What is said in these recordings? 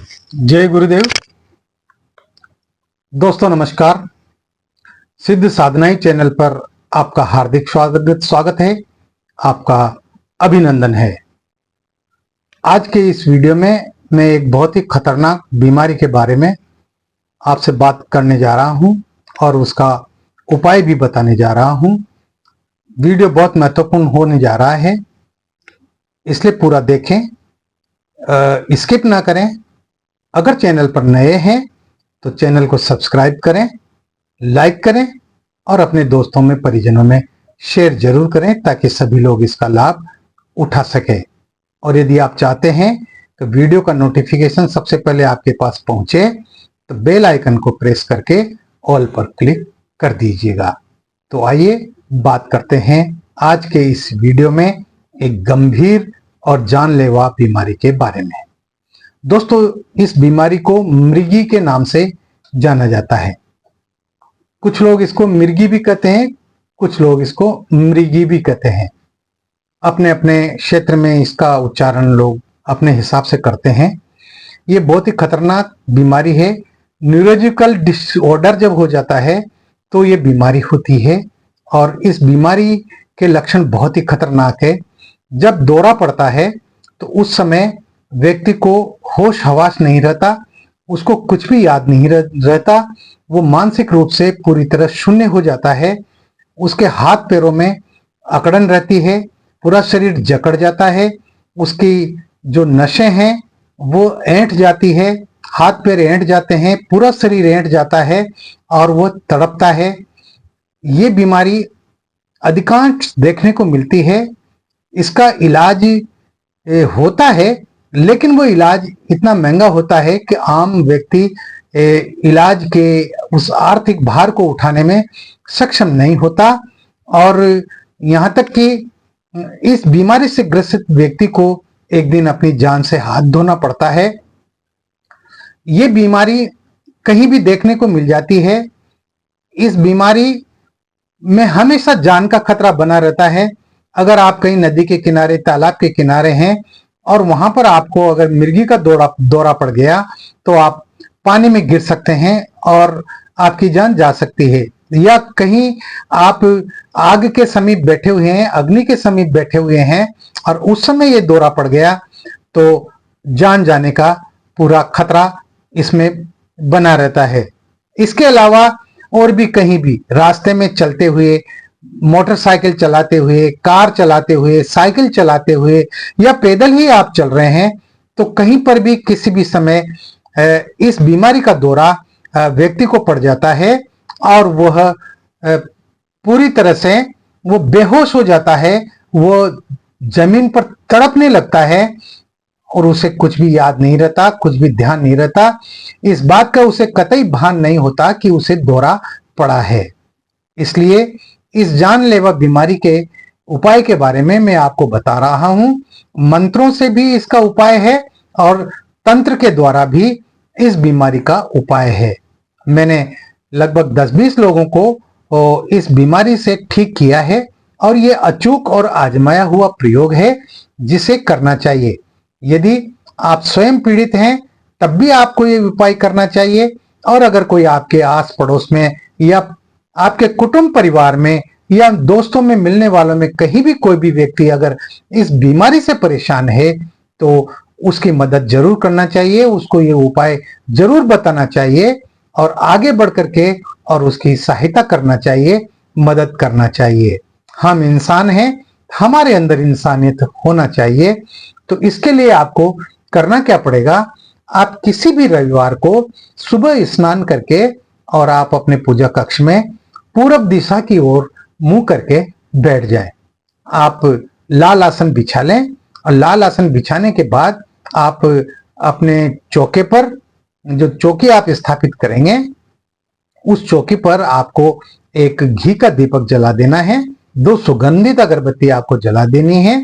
जय गुरुदेव। दोस्तों नमस्कार। सिद्ध साधनाई चैनल पर आपका हार्दिक स्वागत है, आपका अभिनंदन है। आज के इस वीडियो में मैं एक बहुत ही खतरनाक बीमारी के बारे में आपसे बात करने जा रहा हूं और उसका उपाय भी बताने जा रहा हूं। वीडियो बहुत महत्वपूर्ण होने जा रहा है, इसलिए पूरा देखें, स्किप ना करें। अगर चैनल पर नए हैं तो चैनल को सब्सक्राइब करें, लाइक करें और अपने दोस्तों में परिजनों में शेयर जरूर करें ताकि सभी लोग इसका लाभ उठा सकें। और यदि आप चाहते हैं कि वीडियो का नोटिफिकेशन सबसे पहले आपके पास पहुंचे तो बेल आइकन को प्रेस करके ऑल पर क्लिक कर दीजिएगा। तो आइए बात करते हैं आज के इस वीडियो में एक गंभीर और जानलेवा बीमारी के बारे में। दोस्तों, इस बीमारी को मृगी के नाम से जाना जाता है। कुछ लोग इसको मिर्गी भी कहते हैं, कुछ लोग इसको मृगी भी कहते हैं। अपने अपने क्षेत्र में इसका उच्चारण लोग अपने हिसाब से करते हैं। ये बहुत ही खतरनाक बीमारी है। न्यूरोलॉजिकल डिसऑर्डर जब हो जाता है तो ये बीमारी होती है और इस बीमारी के लक्षण बहुत ही खतरनाक है। जब दौरा पड़ता है तो उस समय व्यक्ति को होश हवास नहीं रहता, उसको कुछ भी याद नहीं रहता, वो मानसिक रूप से पूरी तरह शून्य हो जाता है। उसके हाथ पैरों में अकड़न रहती है, पूरा शरीर जकड़ जाता है, उसकी जो नसें हैं वो ऐंठ जाती है, हाथ पैर ऐंठ जाते हैं, पूरा शरीर ऐंठ जाता है और वो तड़पता है। ये बीमारी अधिकांश देखने को मिलती है। इसका इलाज होता है, लेकिन वो इलाज इतना महंगा होता है कि आम व्यक्ति इलाज के उस आर्थिक भार को उठाने में सक्षम नहीं होता और यहाँ तक कि इस बीमारी से ग्रसित व्यक्ति को एक दिन अपनी जान से हाथ धोना पड़ता है। ये बीमारी कहीं भी देखने को मिल जाती है। इस बीमारी में हमेशा जान का खतरा बना रहता है। अगर आप कहीं नदी के किनारे, तालाब के किनारे हैं और वहां पर आपको अगर मिर्गी का दौरा पड़ गया तो आप पानी में गिर सकते हैं और आपकी जान जा सकती है। या कहीं आप आग के समीप बैठे हुए हैं, अग्नि के समीप बैठे हुए हैं और उस समय ये दौरा पड़ गया तो जान जाने का पूरा खतरा इसमें बना रहता है। इसके अलावा और भी कहीं भी रास्ते में चलते हुए, मोटरसाइकिल चलाते हुए, कार चलाते हुए, साइकिल चलाते हुए या पैदल ही आप चल रहे हैं तो कहीं पर भी किसी भी समय इस बीमारी का दौरा व्यक्ति को पड़ जाता है और वह पूरी तरह से वो बेहोश हो जाता है, वो जमीन पर तड़पने लगता है और उसे कुछ भी याद नहीं रहता, कुछ भी ध्यान नहीं रहता। इस बात का उसे कतई भान नहीं होता कि उसे दौरा पड़ा है। इसलिए इस जानलेवा बीमारी के उपाय के बारे में मैं आपको बता रहा हूं। मंत्रों से भी इसका उपाय है और तंत्र के द्वारा भी इस बीमारी का उपाय है। मैंने लगभग 10-20 लोगों को इस बीमारी से ठीक किया है और ये अचूक और आजमाया हुआ प्रयोग है जिसे करना चाहिए। यदि आप स्वयं पीड़ित हैं तब भी आपको ये उपाय करना चाहिए और अगर कोई आपके आस पड़ोस में या आपके कुटुंब परिवार में या दोस्तों में, मिलने वालों में कहीं भी कोई भी व्यक्ति अगर इस बीमारी से परेशान है तो उसकी मदद जरूर करना चाहिए, उसको ये उपाय जरूर बताना चाहिए और आगे बढ़ करके और उसकी सहायता करना चाहिए, मदद करना चाहिए। हम इंसान हैं, हमारे अंदर इंसानियत होना चाहिए। तो इसके लिए आपको करना क्या पड़ेगा, आप किसी भी रविवार को सुबह स्नान करके और आप अपने पूजा कक्ष में पूरब दिशा की ओर मुंह करके बैठ जाएं। आप लाल आसन बिछा लें और लाल आसन बिछाने के बाद आप अपने चौके पर, जो चौकी आप स्थापित करेंगे, उस चौकी पर आपको एक घी का दीपक जला देना है, 2 सुगंधित अगरबत्ती आपको जला देनी है।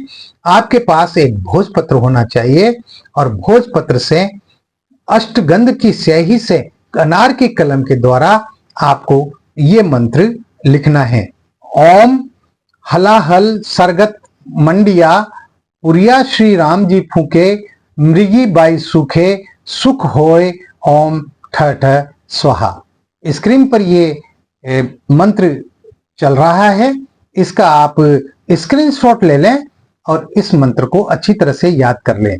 आपके पास एक भोजपत्र होना चाहिए और भोजपत्र से अष्टगंध की स्याही से अनार की कलम के द्वारा आपको ये मंत्र लिखना है। ओम हलाहल सरगत मंडिया पुरिया श्री राम जी फूके मृगी बाई सूखे सुख होय ओम ठ ठ स्वाहा। स्क्रीन पर ये मंत्र चल रहा है, इसका आप स्क्रीनशॉट ले लें और इस मंत्र को अच्छी तरह से याद कर लें।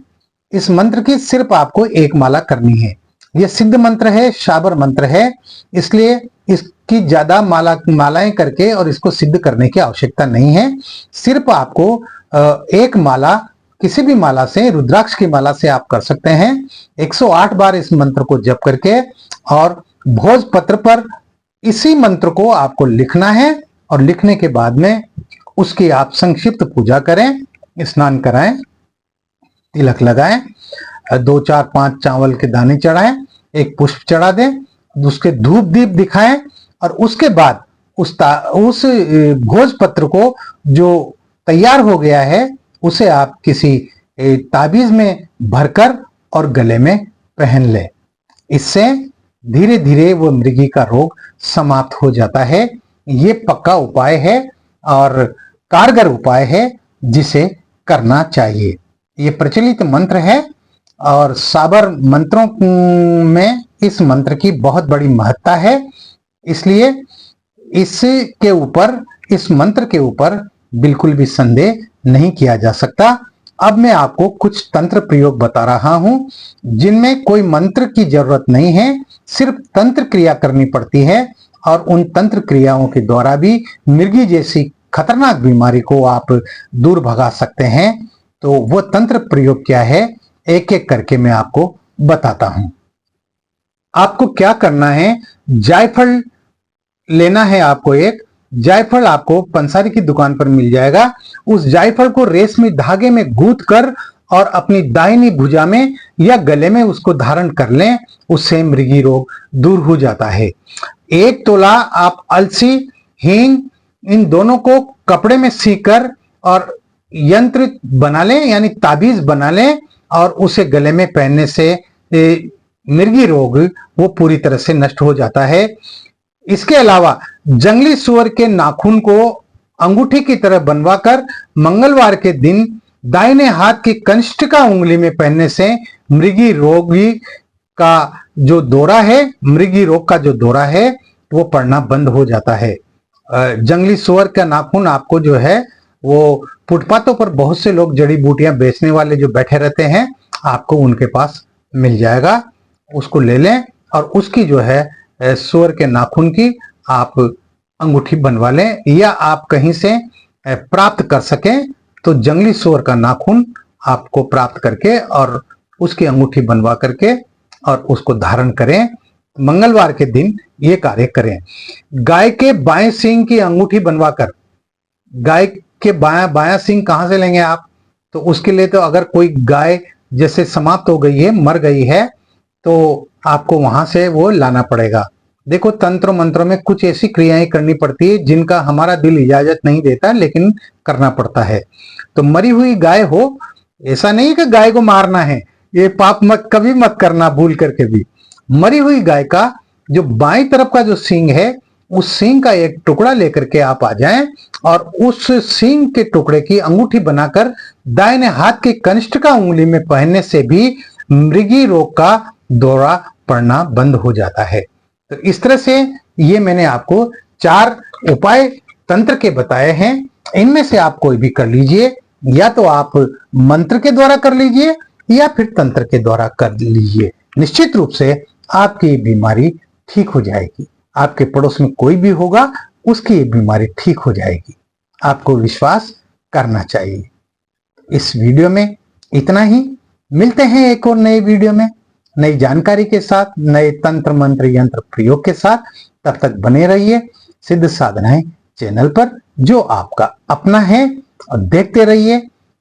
इस मंत्र की सिर्फ आपको एक माला करनी है। यह सिद्ध मंत्र है, शाबर मंत्र है, इसलिए इसकी ज्यादा मालाएं करके और इसको सिद्ध करने की आवश्यकता नहीं है। सिर्फ आपको एक माला, किसी भी माला से, रुद्राक्ष की माला से आप कर सकते हैं। 108 बार इस मंत्र को जप करके और भोजपत्र पर इसी मंत्र को आपको लिखना है और लिखने के बाद में उसकी आप संक्षिप्त पूजा करें, स्नान कराएं, तिलक लगाएं, 2 4 5 चावल के दाने चढ़ाएं, एक पुष्प चढ़ा दें, उसके धूप दीप दिखाएं और उसके बाद उस भोजपत्र को जो तैयार हो गया है उसे आप किसी ताबीज में भरकर और गले में पहन लें। इससे धीरे धीरे वो मृगी का रोग समाप्त हो जाता है। ये पक्का उपाय है और कारगर उपाय है जिसे करना चाहिए। ये प्रचलित मंत्र है और साबर मंत्रों में इस मंत्र की बहुत बड़ी महत्ता है, इसलिए इसके ऊपर, इस मंत्र के ऊपर बिल्कुल भी संदेह नहीं किया जा सकता। अब मैं आपको कुछ तंत्र प्रयोग बता रहा हूं जिनमें कोई मंत्र की जरूरत नहीं है, सिर्फ तंत्र क्रिया करनी पड़ती है और उन तंत्र क्रियाओं के द्वारा भी मृगी जैसी खतरनाक बीमारी को आप दूर भगा सकते हैं। तो वो तंत्र प्रयोग क्या है, एक एक करके मैं आपको बताता हूं। आपको क्या करना है, जायफल लेना है आपको। एक जायफल आपको पंसारी की दुकान पर मिल जाएगा। उस जायफल को रेशमी धागे में गूंथ कर और अपनी दाहिनी भुजा में या गले में उसको धारण कर लें, उससे मृगी रोग दूर हो जाता है। 1 तोला आप अलसी, हींग, इन दोनों को कपड़े में सीकर और यंत्र बना लें, यानी ताबीज बना लें और उसे गले में पहनने से मृगी रोग वो पूरी तरह से नष्ट हो जाता है। इसके अलावा जंगली सुअर के नाखून को अंगूठी की तरह बनवाकर मंगलवार के दिन दाहिने हाथ की कंष्टिका उंगली में पहनने से मृगी रोगी का जो दौरा है, मृगी रोग का जो दौरा है वो पड़ना बंद हो जाता है। जंगली सुअर का नाखून आपको जो है वो फुटपाथों पर बहुत से लोग जड़ी बूटियां बेचने वाले जो बैठे रहते हैं, आपको उनके पास मिल जाएगा। उसको ले लें और उसकी जो है सुअर के नाखून की आप अंगूठी बनवा लें, या आप कहीं से प्राप्त कर सकें तो जंगली सुअर का नाखून आपको प्राप्त करके और उसकी अंगूठी बनवा करके और उसको धारण करें। मंगलवार के दिन ये कार्य करें। गाय के बाएं सींग की अंगूठी बनवाकर, गाय के बायां सींग कहां से लेंगे आप, तो उसके लिए तो अगर कोई गाय जैसे समाप्त हो गई है, मर गई है, तो आपको वहां से वो लाना पड़ेगा। देखो, तंत्र मंत्रों में कुछ ऐसी क्रियाएं करनी पड़ती है जिनका हमारा दिल इजाजत नहीं देता, लेकिन करना पड़ता है। तो मरी हुई गाय हो, ऐसा नहीं कि गाय को मारना है, ये पाप मत कभी मत करना भूल करके भी। मरी हुई गाय का जो बाईं तरफ का जो सींग है, उस सींग का एक टुकड़ा लेकर के आप आ जाएं और उस सींग के टुकड़े की अंगूठी बनाकर दाहिने हाथ की कनिष्ठिका उंगली में पहनने से भी मृगी रोग का दौरा पड़ना बंद हो जाता है। तो इस तरह से ये मैंने आपको 4 उपाय तंत्र के बताए हैं। इनमें से आप कोई भी कर लीजिए, या तो आप मंत्र के द्वारा कर लीजिए या फिर तंत्र के द्वारा कर लीजिए। निश्चित रूप से आपकी बीमारी ठीक हो जाएगी। आपके पड़ोस में कोई भी होगा, उसकी ये बीमारी ठीक हो जाएगी। आपको विश्वास करना चाहिए। इस वीडियो में इतना ही। मिलते हैं एक और नए वीडियो में नई जानकारी के साथ, नए तंत्र मंत्र यंत्र प्रयोग के साथ। तब तक बने रहिए सिद्ध साधनाएं चैनल पर, जो आपका अपना है, और देखते रहिए।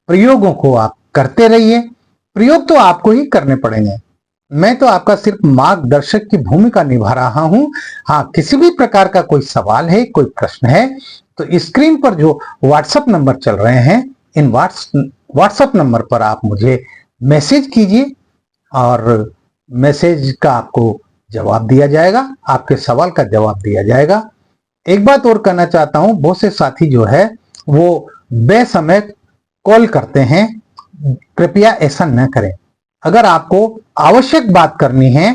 प्रयोगों को आप करते रहिए। प्रयोग तो आपको ही करने पड़ेंगे, मैं तो आपका सिर्फ मार्गदर्शक की भूमिका निभा रहा हूं। हाँ, किसी भी प्रकार का कोई सवाल है, कोई प्रश्न है, तो स्क्रीन पर जो व्हाट्सएप नंबर चल रहे हैं, इन व्हाट्सएप नंबर पर आप मुझे मैसेज कीजिए और मैसेज का आपको जवाब दिया जाएगा, आपके सवाल का जवाब दिया जाएगा। एक बात और कहना चाहता हूं, बहुत से साथी जो है वो बेसमय कॉल करते हैं, कृपया ऐसा न करें। अगर आपको आवश्यक बात करनी है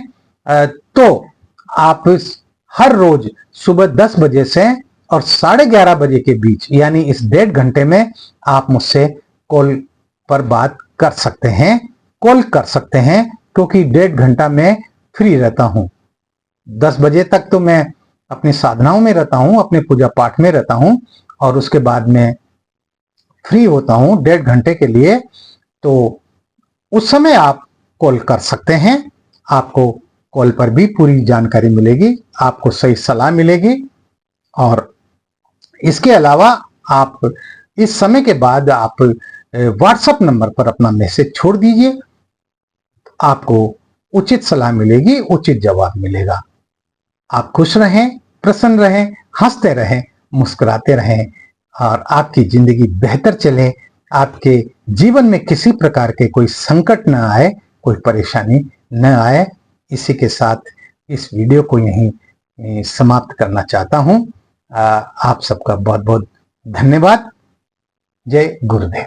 तो आप हर रोज सुबह 10 बजे से और 11:30 बजे के बीच, यानी इस 1.5 घंटे में आप मुझसे कॉल पर बात कर सकते हैं, कॉल कर सकते हैं, क्योंकि 1.5 घंटा मैं फ्री रहता हूं। 10 बजे तक तो मैं अपनी साधनाओं में रहता हूं, अपने पूजा पाठ में रहता हूं, और उसके बाद मैं फ्री होता हूं 1.5 घंटे के लिए। तो उस समय आप कॉल कर सकते हैं। आपको कॉल पर भी पूरी जानकारी मिलेगी, आपको सही सलाह मिलेगी। और इसके अलावा आप इस समय के बाद आप व्हाट्सएप नंबर पर अपना मैसेज छोड़ दीजिए, आपको उचित सलाह मिलेगी, उचित जवाब मिलेगा। आप खुश रहें, प्रसन्न रहें, हंसते रहें, मुस्कुराते रहें, और आपकी जिंदगी बेहतर चले। आपके जीवन में किसी प्रकार के कोई संकट न आए, कोई परेशानी न आए। इसी के साथ इस वीडियो को यहीं समाप्त करना चाहता हूं। आप सबका बहुत बहुत धन्यवाद। जय गुरुदेव।